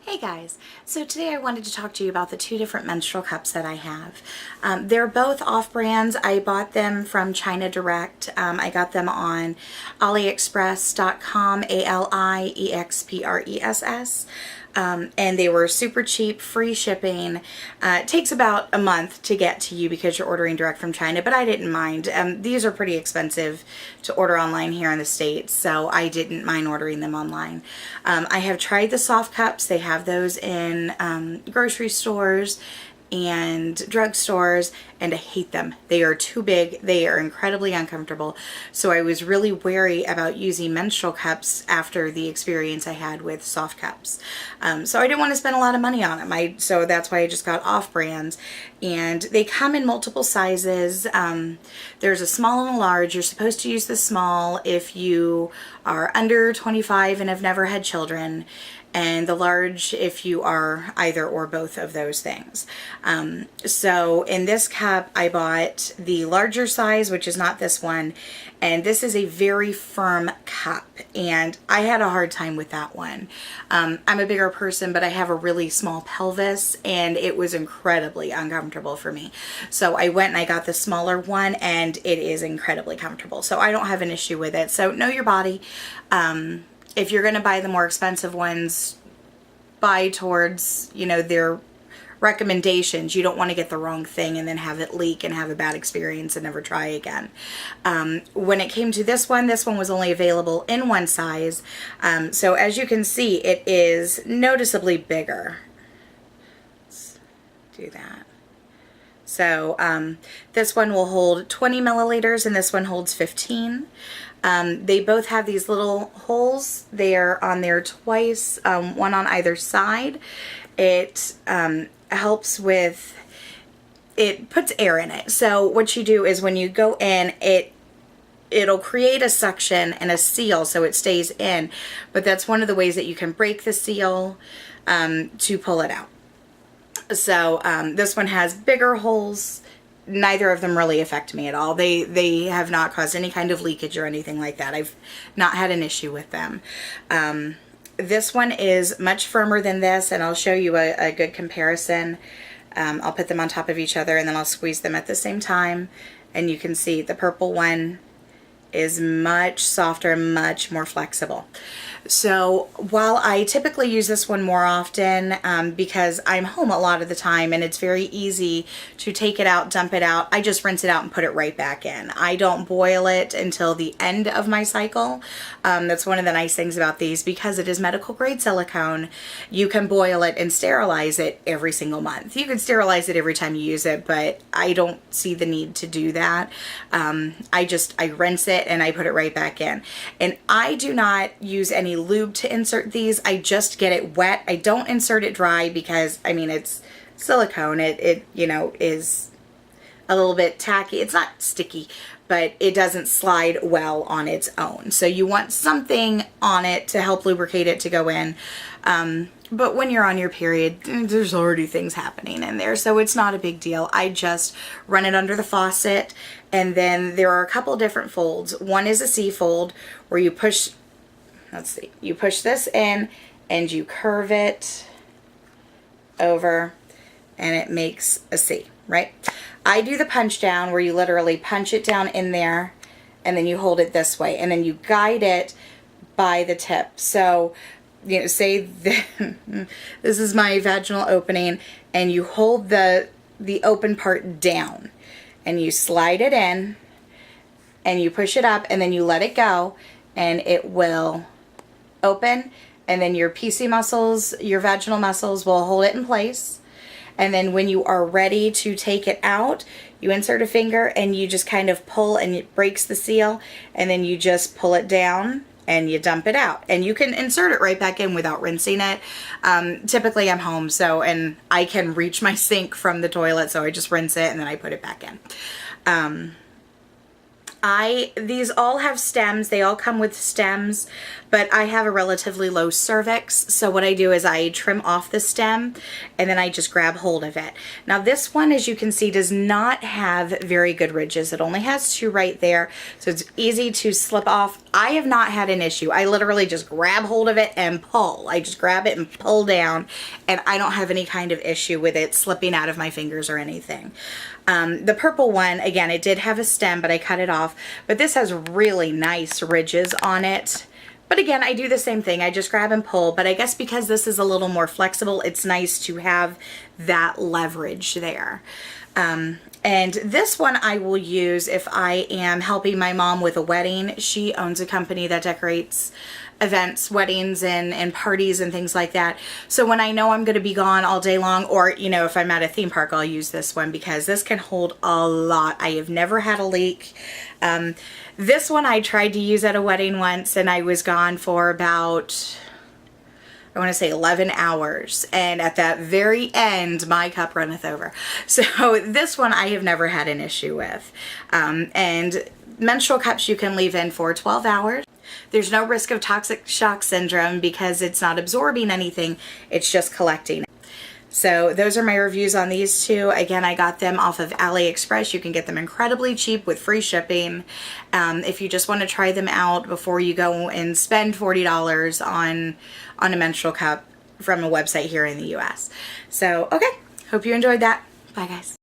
Hey guys, so today I wanted to talk to you about the two different menstrual cups that I have. They're both off brands. I bought them from China Direct. I got them on AliExpress.com, AliExpress. And they were super cheap, free shipping. It takes about a month to get to you because you're ordering direct from China, but I didn't mind. These are pretty expensive to order online here in the States, so I didn't mind ordering them online. I have tried the soft cups. They have those in grocery stores and drugstores, and I hate them. They are too big. They are incredibly uncomfortable. So I was really wary about using menstrual cups after the experience I had with soft cups. So I didn't want to spend a lot of money on them. So that's why I just got off brands. And they come in multiple sizes. There's a small and a large. You're supposed to use the small if you are under 25 and have never had children, and the large if you are either or both of those things. So in this cup I bought the larger size, which is not this one, and this is a very firm cup, and I had a hard time with that one. I'm a bigger person, but I have a really small pelvis, and it was incredibly uncomfortable for me. So I went and I got the smaller one, and it is incredibly comfortable. So I don't have an issue with it. So know your body. If you're going to buy the more expensive ones, buy towards, their recommendations. You don't want to get the wrong thing and then have it leak and have a bad experience and never try again. When it came to this one was only available in one size. So as you can see, it is noticeably bigger. Let's do that. So this one will hold 20 milliliters and this one holds 15. They both have these little holes. They are on there twice, one on either side. It helps with, it puts air in it. So what you do is when you go in, it'll create a suction and a seal so it stays in. But that's one of the ways that you can break the seal to pull it out. So this one has bigger holes. Neither of them really affect me at all. They have not caused any kind of leakage or anything like that. I've not had an issue with them. This one is much firmer than this, and I'll show you a good comparison. I'll put them on top of each other and then I'll squeeze them at the same time, and you can see the purple one is much softer and much more flexible. So while I typically use this one more often because I'm home a lot of the time and it's very easy to take it out, dump it out, I just rinse it out and put it right back in. I don't boil it until the end of my cycle. That's one of the nice things about these, because it is medical grade silicone. You can boil it and sterilize it every single month. You can sterilize it every time you use it, but I don't see the need to do that. I rinse it and I put it right back in. And I do not use any lube to insert these. I just get it wet. I don't insert it dry because, it's silicone. It is a little bit tacky. It's not sticky, but it doesn't slide well on its own. So you want something on it to help lubricate it to go in. But when you're on your period, there's already things happening in there, so it's not a big deal. I just run it under the faucet, and then there are a couple different folds. One is a C fold where you push, you push this in and you curve it over and it makes a C, right? I do the punch down where you literally punch it down in there and then you hold it this way and then you guide it by the tip. So say this is my vaginal opening, and you hold the open part down and you slide it in and you push it up and then you let it go and it will open, and then your PC muscles, your vaginal muscles, will hold it in place. And then when you are ready to take it out, you insert a finger and you just kind of pull and it breaks the seal, and then you just pull it down and you dump it out, and you can insert it right back in without rinsing it. Typically I'm home, and I can reach my sink from the toilet, so I just rinse it and then I put it back in. These all have stems. They all come with stems. but I have a relatively low cervix, so what I do is I trim off the stem and then I just grab hold of it. Now this one, as you can see, does not have very good ridges. It only has 2 right there, so it's easy to slip off. I have not had an issue. I literally just grab hold of it and pull. I just grab it and pull down, and I don't have any kind of issue with it slipping out of my fingers or anything. The purple one, again, it did have a stem, but I cut it off. But this has really nice ridges on it. But again, I do the same thing. I just grab and pull. But I guess because this is a little more flexible, it's nice to have that leverage there. And this one I will use if I am helping my mom with a wedding. She owns a company that decorates events, weddings, and parties and things like that. So when I know I'm going to be gone all day long, or, you know, if I'm at a theme park, I'll use this one because this can hold a lot. I have never had a leak. This one I tried to use at a wedding once, and I was gone for about, I want to say 11 hours. And at that very end, my cup runneth over. So this one I have never had an issue with. And menstrual cups you can leave in for 12 hours. There's no risk of toxic shock syndrome because it's not absorbing anything. It's just collecting. So those are my reviews on these two. Again, I got them off of AliExpress. You can get them incredibly cheap with free shipping. If you just want to try them out before you go and spend $40 on a menstrual cup from a website here in the US. So, okay. Hope you enjoyed that. Bye, guys.